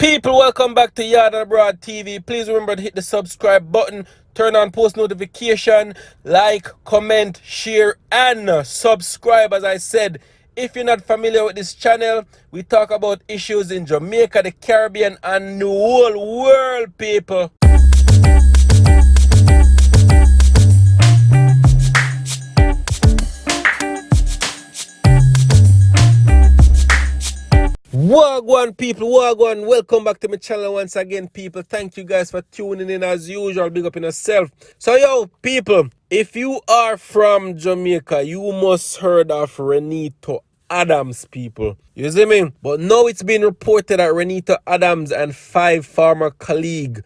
People, welcome back to Yard and Abroad TV. Please remember to hit the subscribe button, turn on post notification, like, comment, share, and subscribe. As I said, if you're not familiar with this channel, we talk about issues in Jamaica, the Caribbean, and the whole world, people. Wagwan people, wagwan, welcome back to my channel once again, people. Thank you guys for tuning in as usual. Big up in yourself. So yo people, if you are from Jamaica, you must heard of Reneto Adams, people. You see me? But now it's been reported that Reneto Adams and 5 former colleagues,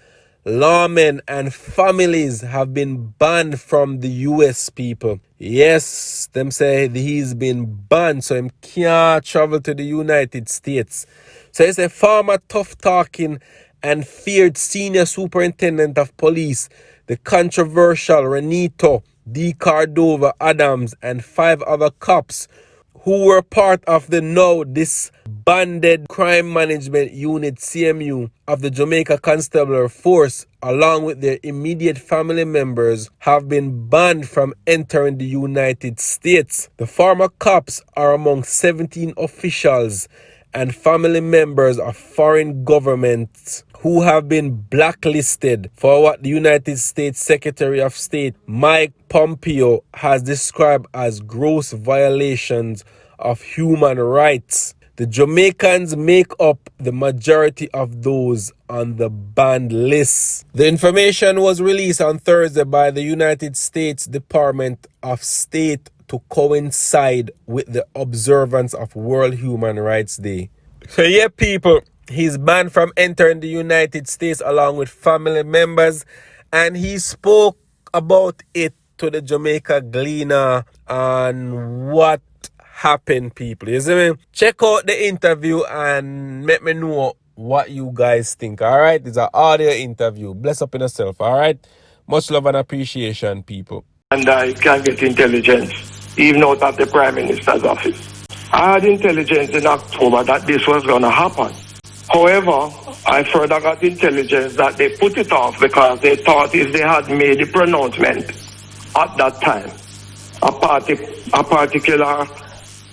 lawmen and families have been banned from the US, people. Yes, them say he's been banned, so he can't travel to the United States. So it's a former tough talking and feared senior superintendent of police, the controversial Reneto Adams, and 5 other cops who were part of the now disbanded Crime Management Unit CMU of the Jamaica Constabulary Force, along with their immediate family members, have been banned from entering the United States. The former cops are among 17 officials and family members of foreign governments who have been blacklisted for what the United States Secretary of State Mike Pompeo has described as gross violations of human rights. The Jamaicans make up the majority of those on the banned list. The information was released on Thursday by the United States Department of State to coincide with the observance of World Human Rights Day. So yeah, people, he's banned from entering the United States along with family members, and he spoke about it to the Jamaica Gleaner and what happened, people. You see me? Check out the interview and let me know what you guys think. Alright, it's an audio interview. Bless up in yourself. Alright, much love and appreciation, people. And I can get intelligence even out of the Prime Minister's office. I had intelligence in October that this was going to happen. However, I further got intelligence that they put it off because they thought if they had made the pronouncement at that time, a particular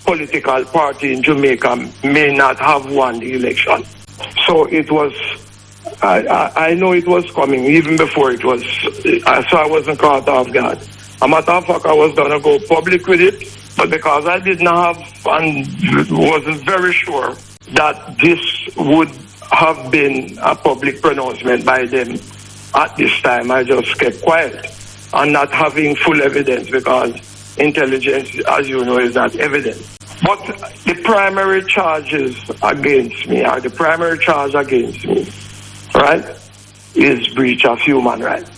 political party in Jamaica may not have won the election. So it was, I know it was coming even before it was, so I wasn't caught off guard. A matter of fact, I was going to go public with it, but because I didn't have and wasn't very sure that this would have been a public pronouncement by them at this time, I just kept quiet and not having full evidence because intelligence, as you know, is not evidence. But the primary charges against me, or the primary charge against me, right, is breach of human rights.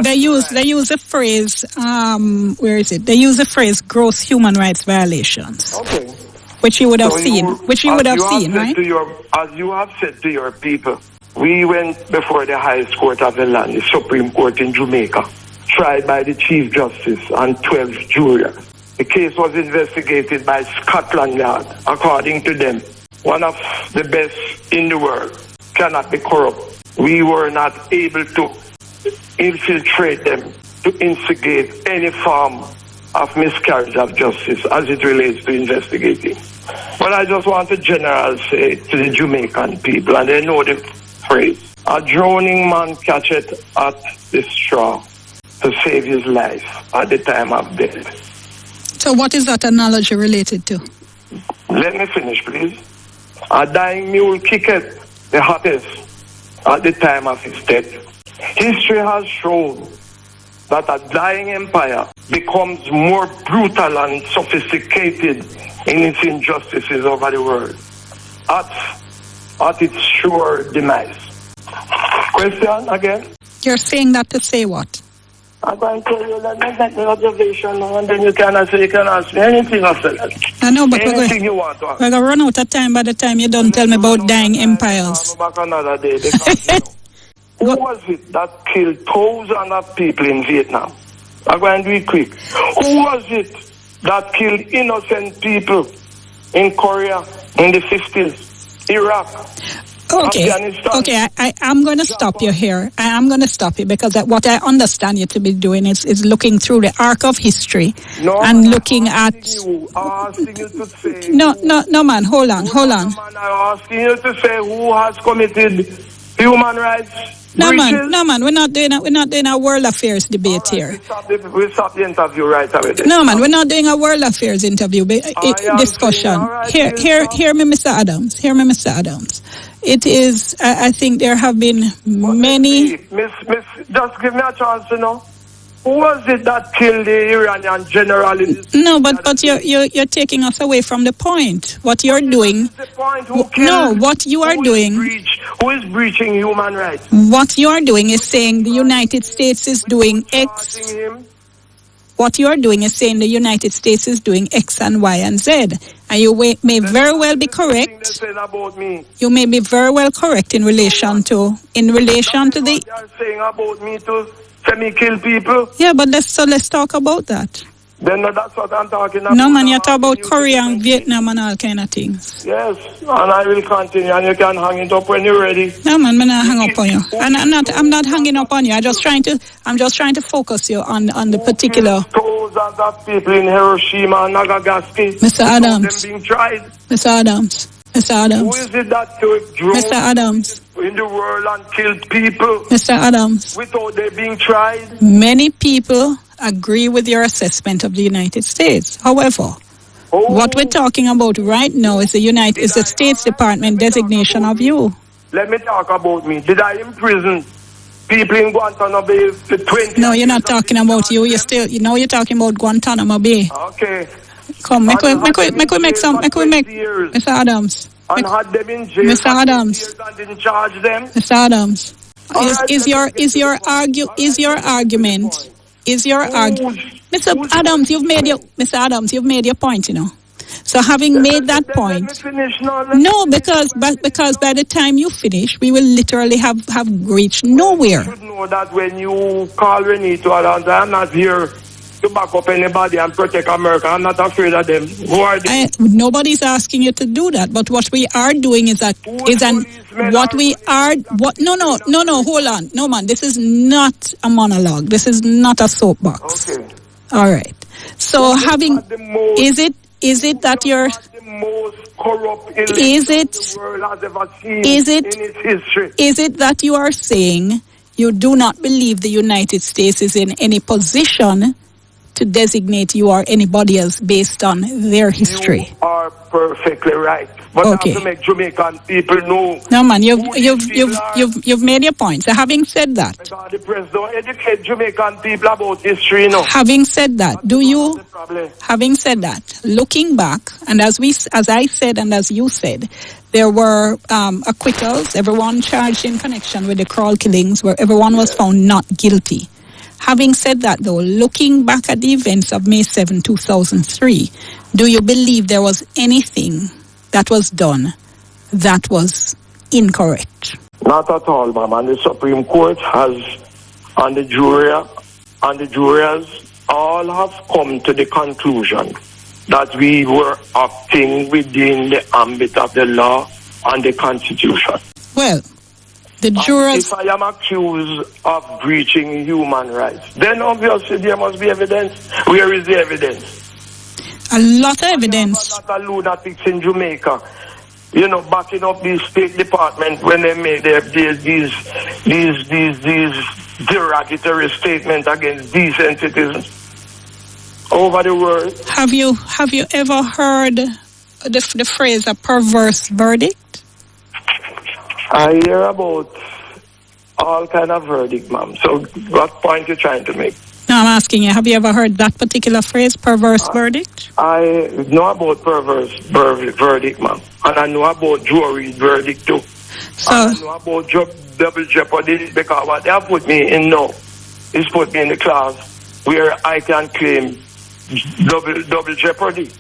They use the phrase, where is it? They use the phrase gross human rights violations. Okay. Which you would have seen. Right? As you have said to your people, we went before the highest court of the land, the Supreme Court in Jamaica, tried by the Chief Justice and 12 jurors. The case was investigated by Scotland Yard. According to them, one of the best in the world, cannot be corrupt. We were not able to infiltrate them to instigate any form of miscarriage of justice as it relates to investigating. But I just want to generally say to the Jamaican people, and they know the phrase, a drowning man catcheth at the straw to save his life at the time of death. So what is that analogy related to? Let me finish, please. A dying mule kicketh the hottest at the time of his death. History has shown that a dying empire becomes more brutal and sophisticated in its injustices over the world at its sure demise. Question again? You're saying that to say what? I'm going to tell you that make the observation and then you can ask me anything after that. I know, but anything you want to ask. We're going to run out of time by the time you don't tell me about dying empires. Back another day because, who was it that killed thousands of people in Vietnam? I'm going to do it quick. Who was it that killed innocent people in Korea in the 50s, Iraq? Okay, Afghanistan. okay. I'm going to stop you here. I'm going to stop you because what I understand you to be doing is looking through the arc of history No, and man, looking I'm at. asking you to say No, man. Hold on. No, man, I'm asking you to say who has committed human rights breaches. No, man. We're not doing a world affairs debate All right, here. we stop the interview right away. Then. No, man. We're not doing a world affairs interview discussion. Saying, all right, Hear me, Mr. Adams. Hear me, Mr. Adams. It is. I think there have been many. Miss, just give me a chance to know. Who was it that killed the Iranian general? No, but you're taking us away from the point. What you're doing. The point. Who killed, what you are doing. Who is breaching human rights? What you are doing is saying the United States is doing X. What you are doing is saying the United States is doing X and Y and Z. And you may very well be correct. You may be very well correct in relation to the. They're saying about me to semi-kill people. Yeah, but let's talk about that. Then that's what I'm talking about. No, man, you're talking about Korea and Vietnam and all kind of things. Yes, and I will continue, and you can hang it up when you're ready. No, man, I'm not hang up on you. And I'm not hanging up on you. I'm just trying to focus you on the particular. Thousands of people in Hiroshima and Nagasaki. Mr. Adams. Them being tried. Mr. Adams. Mr. Adams. Who is it that drove Mr. Adams. in the world and killed people? Mr. Adams. Without they being tried? Many people agree with your assessment of the United States. However, what we're talking about right now is the State's Department designation of you. Let me talk about me. Did I imprison people in Guantanamo Bay for 20 No, you're not talking about you. You're talking about Guantanamo Bay. Okay. Come, make we make Mr. Adams. And had them in jail Mr. Adams. and didn't charge them. Mr. Adams. Is your argument? Mr. Adams, Mr. Adams, you've made your point, you know. So having made that point, no, because by the time you finish, we will literally have reached nowhere. You should know that when you call Reneto Adams, I'm not here to back up anybody and protect America. I'm not afraid of them. Who are they? Nobody's asking you to do that, but what we are doing no, hold on. No, man, this is not a monologue. This is not a soapbox. Okay. All right. So is it that you're the most corrupt the world has ever seen in its history? Is it that you are saying you do not believe the United States is in any position to designate you or anybody else based on their history? You are perfectly right. But Okay. I have to make Jamaican people know. No, man, you've made your point. So having said that, Because the press don't educate Jamaican people about history, you know. having said that, having said that, looking back, and as I said and as you said, there were acquittals, everyone charged in connection with the Crawl killings, where everyone was found not guilty. Having said that, though, looking back at the events of May 7, 2003, do you believe there was anything that was done that was incorrect? Not at all, ma'am. And the Supreme Court has, and the jurors all have come to the conclusion that we were acting within the ambit of the law and the Constitution. Well, the jurors... If I am accused of breaching human rights, then obviously there must be evidence. Where is the evidence? A lot of evidence. A lot of lunatics in Jamaica, you know, backing up the State Department when they made these derogatory statements against decent citizens over the world. Have you ever heard the phrase "a perverse verdict"? I hear about all kind of verdict, ma'am. So what point you trying to make? No, I'm asking you, have you ever heard that particular phrase, perverse verdict? I know about perverse verdict, ma'am. And I know about jury verdict too. So, and I know about double jeopardy, because what they have put me in now is put me in the class where I can claim double jeopardy.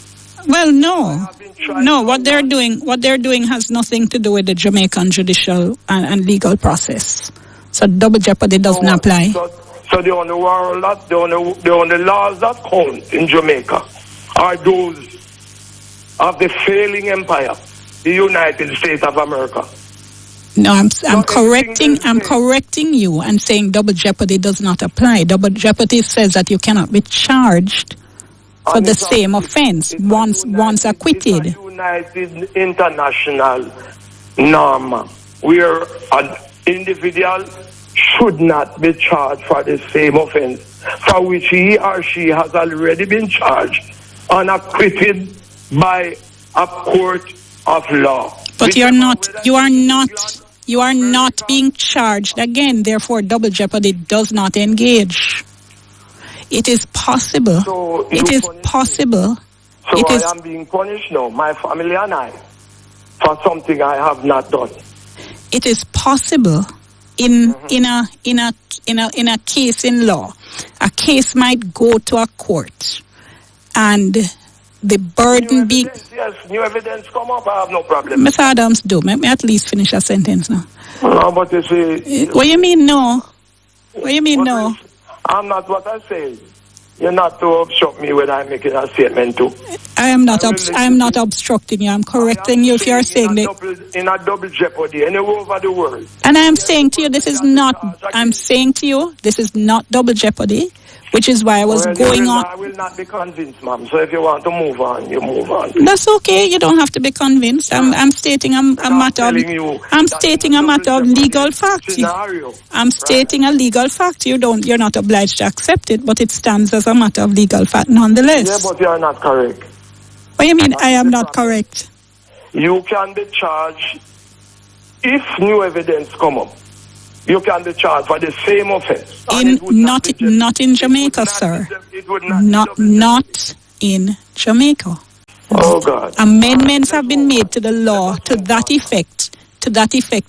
well, no. No, what they're doing has nothing to do with the Jamaican judicial and legal process. So double jeopardy doesn't apply. So the only laws that count in Jamaica are those of the failing empire, the United States of America. No, I'm correcting you and saying double jeopardy does not apply. Double jeopardy says that you cannot be charged for the same offense once acquitted. It's a United International norm where an individual should not be charged for the same offense for which he or she has already been charged and acquitted by a court of law. But you are not being charged again. Therefore, double jeopardy does not engage. It is possible. So it is possible. So I am being punished now, my family and I, for something I have not done. It is possible in a case in law. A case might go to a court, and the burden be. Yes, new evidence come up. I have no problem. Mr. Adams, let me at least finish a sentence now. No, but you see. What you mean no? What you mean no? I'm not what I say. You're not to obstruct me when I'm making a statement too. I am not obstructing you. I'm correcting you if you're saying that. In a double jeopardy, anywhere over the world. And I am saying to you, this is not double jeopardy, which is why I was going on. I will not be convinced, ma'am. So if you want to move on, you move on. That's okay. You don't have to be convinced. I'm stating a matter of legal fact. I'm stating a legal fact. You're not obliged to accept it, but it stands as a matter of legal fact nonetheless. Yeah, but you are not correct. What do you mean I am not correct? You can be charged if new evidence come up. You can be charged for the same offense. Not in Jamaica, sir. Not in Jamaica. Oh God. Amendments have been made to the law to that effect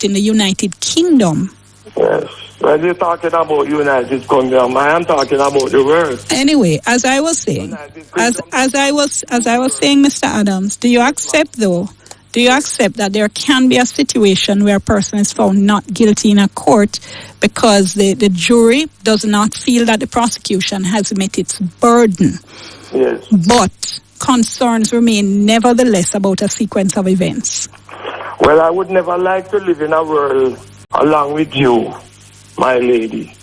in the United Kingdom. Yes. When you're talking about United Kingdom, I am talking about the world. Anyway, as I was saying, Mr. Adams, do you accept that there can be a situation where a person is found not guilty in a court because the jury does not feel that the prosecution has met its burden? Yes. But concerns remain nevertheless about a sequence of events. Well, I would never like to live in a world along with you, my lady,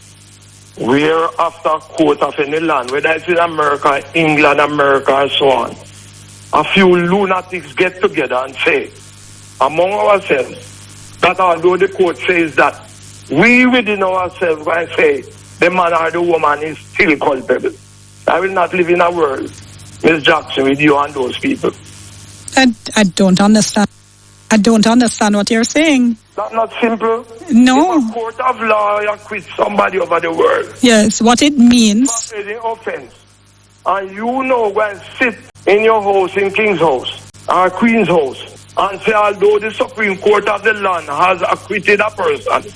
where after a court of any land, whether it's in America, England, America, and so on, a few lunatics get together and say, among ourselves, that although the court says that we within ourselves can say the man or the woman is still culpable. I will not live in a world, Ms. Jackson, with you and those people. I don't understand. I don't understand what you're saying. That's not simple. No. If a court of law acquits somebody over the world. Yes, what it means. For any offense. And you know when sit in your house, in King's house, or Queen's house, and say, although the Supreme Court of the land has acquitted a person,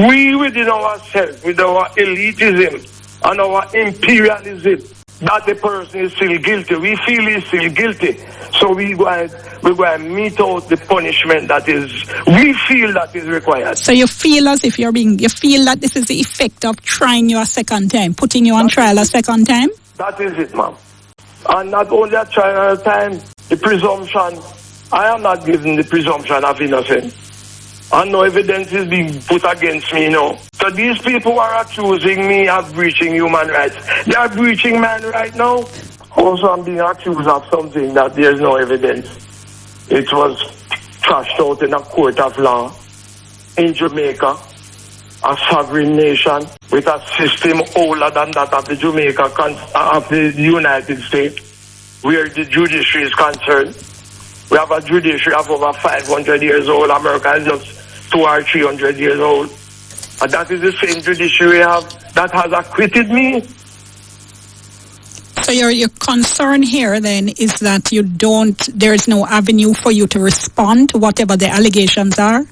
we within ourselves, with our elitism and our imperialism, that the person is still guilty. We feel he's still guilty. So we go and meet out the punishment we feel that is required. So you feel as if you feel that this is the effect of trying you a second time, putting you on trial a second time? That is it, ma'am. And not only a trial time, the presumption, I am not given the presumption of innocence. And no evidence is being put against me now. So these people are accusing me of breaching human rights. They are breaching man right now. Also, I'm being accused of something that there's no evidence. It was trashed out in a court of law in Jamaica, a sovereign nation with a system older than that of the United States, where the judiciary is concerned. We have a judiciary of over 500 years old. America is just 200 or 300 years old. And that is the same judiciary we have that has acquitted me. So your concern here then is that there is no avenue for you to respond to whatever the allegations are?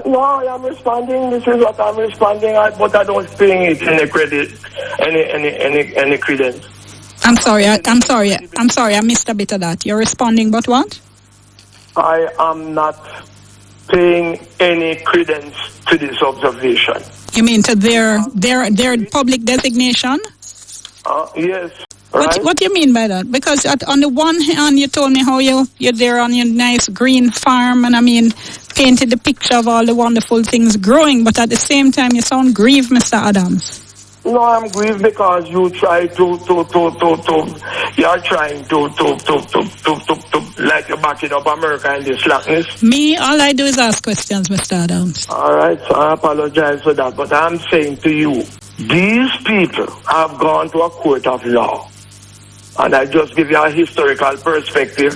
No, I am responding. This is what I'm responding at, but I don't think it's any credit, any credence. I'm sorry, I missed a bit of that. You're responding, but what? I am not paying any credence to this observation. You mean to their public designation? Yes. Right? What do you mean by that? Because on the one hand, you told me how you're there on your nice green farm, and I mean, painted the picture of all the wonderful things growing, but at the same time, you sound grieved, Mr. Adams. No, I'm grieved because you try you're trying to like you're backing up America in this slackness. Me, all I do is ask questions, Mr. Adams. All right, so I apologize for that, but I'm saying to you, these people have gone to a court of law. And I just give you a historical perspective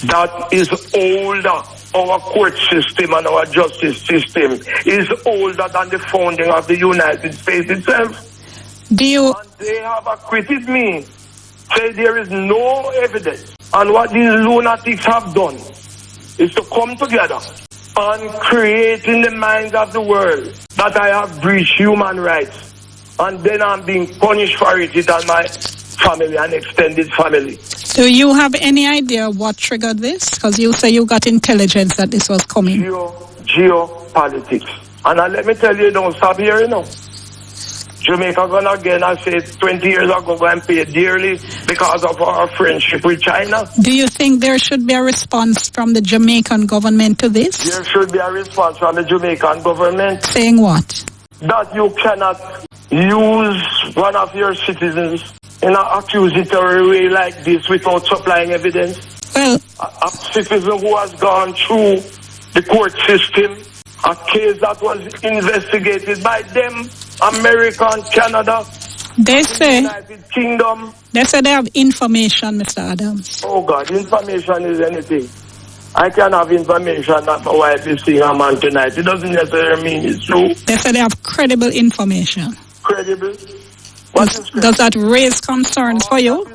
that is older. Our court system and our justice system is older than the founding of the United States itself. And they have acquitted me. Say there is no evidence. And what these lunatics have done is to come together and create in the minds of the world that I have breached human rights. And then I'm being punished for it and my family and extended family. Do you have any idea what triggered this? Because you say you got intelligence that this was coming. Geopolitics. And let me tell you, don't stop here, you know. Jamaica gonna again, I said 20 years ago, go and pay dearly because of our friendship with China. Do you think there should be a response from the Jamaican government to this? There should be a response from the Jamaican government. Saying what? That you cannot use one of your citizens in an accusatory way like this without supplying evidence. Well, a citizen who has gone through the court system, a case that was investigated by them, America and Canada, they say United Kingdom. They say they have information, Mr. Adams. Oh God, information is anything. I can have information that my wife is seeing a man tonight. It doesn't necessarily mean it's true. They say they have credible information. Credible? Does that raise concerns for you?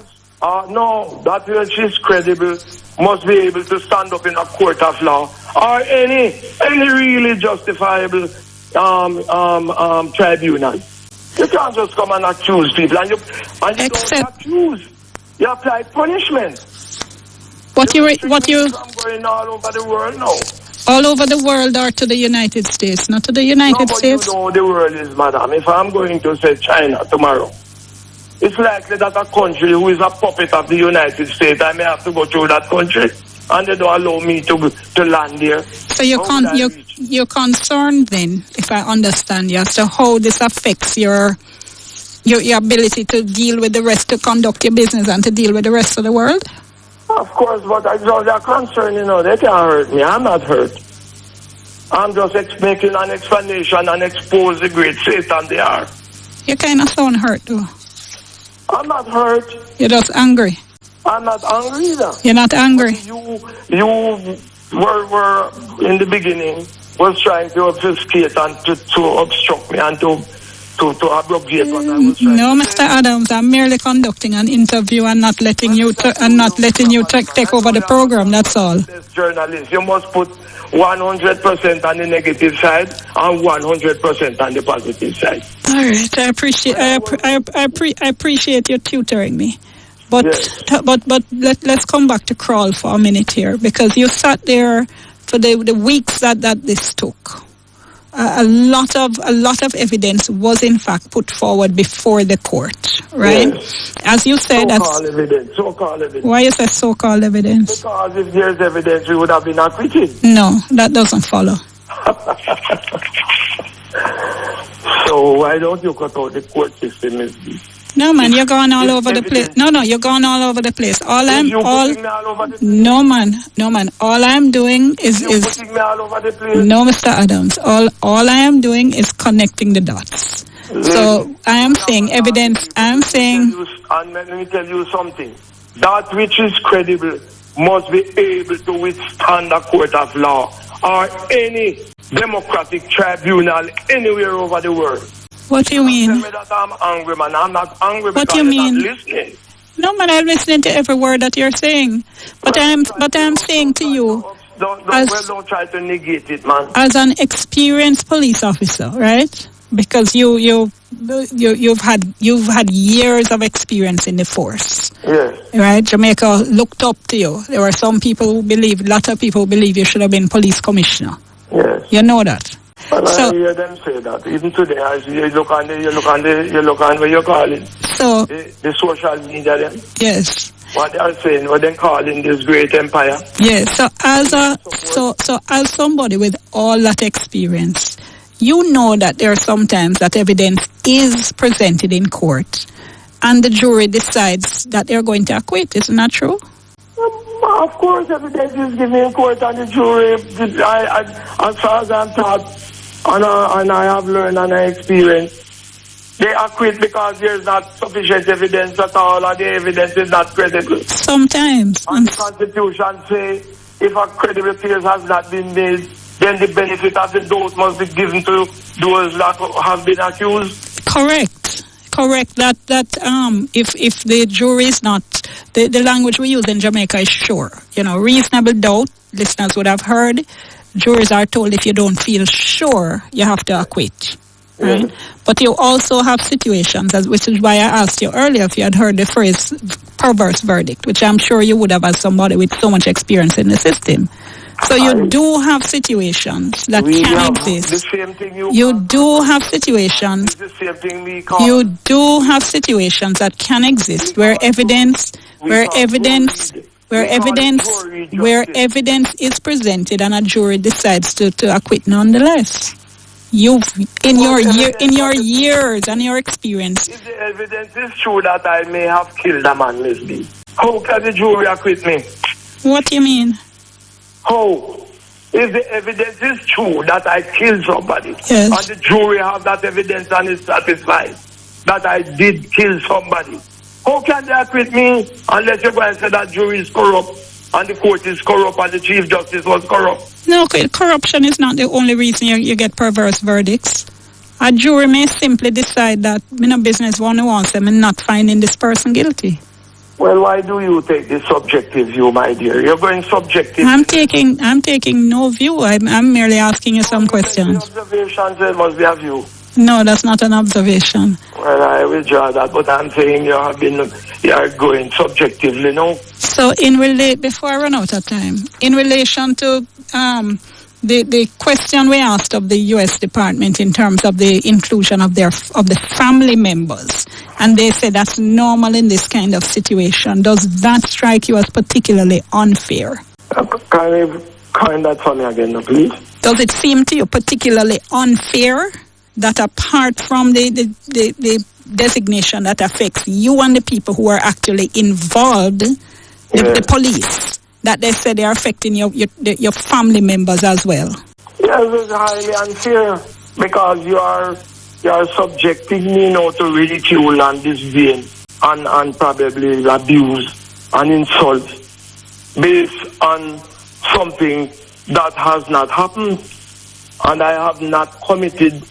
No, that which is credible must be able to stand up in a court of law or any really justifiable tribunal. You can't just come and accuse people and you don't accuse. You apply punishment. What you I'm going all over the world now. All over the world or to the United States, not to the United States? You know the world is, madam. If I'm going to say China tomorrow, it's likely that a country who is a puppet of the United States, I may have to go through that country, and they don't allow me to land there. So you're concerned then, if I understand you, as to how this affects your ability to deal with the rest, to conduct your business and to deal with the rest of the world? Of course, but I know they're concerned, you know, they can't hurt me. I'm not hurt. I'm just making an explanation and expose the great Satan they are. You kind of sound hurt, though. I'm not hurt. You're just angry. I'm not angry either. You're not angry. You were in the beginning was trying to obfuscate and to obstruct me and to abrogate what I was trying No, Mr. Adams, I'm merely conducting an interview and not letting you take over the program. That's all. Journalist, you must put 100% on the negative side and 100% on the positive side. All right, I appreciate you tutoring me, but yes. but let's come back to Crawl for a minute here, because you sat there for the weeks that this took. A lot of evidence was in fact put forward before the court, right? Yes. As you said, so-called evidence. Why you say so-called evidence? Because if there's evidence, we would have been acquitted. No, that doesn't follow. So why don't you cut out the court system? No, man, you're going all over the place. No, you're going all over the place. No, man. All I'm doing is putting me all over the place. No, Mr. Adams. All I am doing is connecting the dots. So I am saying evidence. I'm saying. And let me tell you something. That which is credible must be able to withstand a court of law or any democratic tribunal anywhere over the world. What do you mean? Tell me that I'm angry, man. I'm not angry what because do you mean? I'm not listening. No, man, I'm listening to every word that you're saying. But I'm saying to you, don't try to negate it, man. As an experienced police officer, right? Because you've had years of experience in the force. Yes. Right? Jamaica looked up to you. There were some people who believe, a lot of people believe you should have been police commissioner. Yes. You know that. Well, So- I hear them say that. Even today, as you look on what you call it, So, the social media, them, yes. what they are saying, what they're calling this great empire. Yes. So as somebody with all that experience, you know that there are sometimes that evidence is presented in court and the jury decides that they're going to acquit. Isn't that true? Of course, evidence is given in court and the jury, as far as I'm taught, and I have learned and I experienced, they acquit because there's not sufficient evidence at all, and the evidence is not credible. Sometimes. And the Constitution say, if a credible case has not been made, then the benefit of the doubt must be given to those that have been accused. Correct. That if the jury is not, the language we use in Jamaica is sure. Reasonable doubt, listeners would have heard. Jurors are told if you don't feel sure, you have to acquit. Right? But you also have situations, which is why I asked you earlier if you had heard the phrase perverse verdict, which I'm sure you would have as somebody with so much experience in the system. So you do have situations that can exist. The same thing you do have situations. The same thing we call. You do have situations that can exist where evidence is presented and a jury decides to acquit nonetheless. You've in your years and your experience. If the evidence is true that I may have killed a man, lesbian, how can the jury acquit me? What do you mean? How? If the evidence is true that I killed somebody, yes, and the jury have that evidence and is satisfied that I did kill somebody, how can they acquit me unless you go and say that jury is corrupt and the court is corrupt and the Chief Justice was corrupt? No, corruption is not the only reason you get perverse verdicts. A jury may simply decide that business one who wants them and not finding this person guilty. Well, why do you take this subjective view, my dear? You're going subjective. I'm taking no view. I'm merely asking you some questions. The observations, there must be a view. No, that's not an observation. Well, I withdraw that, but I'm saying you are going subjectively, no? So, before I run out of time, in relation to the question we asked of the U.S. Department in terms of the inclusion of the family members, and they said that's normal in this kind of situation. Does that strike you as particularly unfair? Can you comment that for me again, please? Does it seem to you particularly unfair that apart from the designation that affects you and the people who are actually involved, the police, that they say they are affecting your family members as well? Yes, it's highly unfair because you are subjecting me now to ridicule and disdain and probably abuse and insult based on something that has not happened, and I have not committed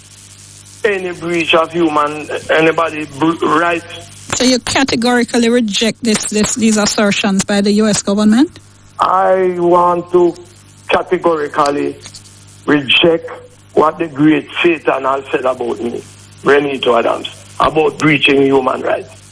any breach of anybody's rights. So you categorically reject these assertions by the U.S. government? I want to categorically reject what the great Satan has said about me, Reneto Adams, about breaching human rights.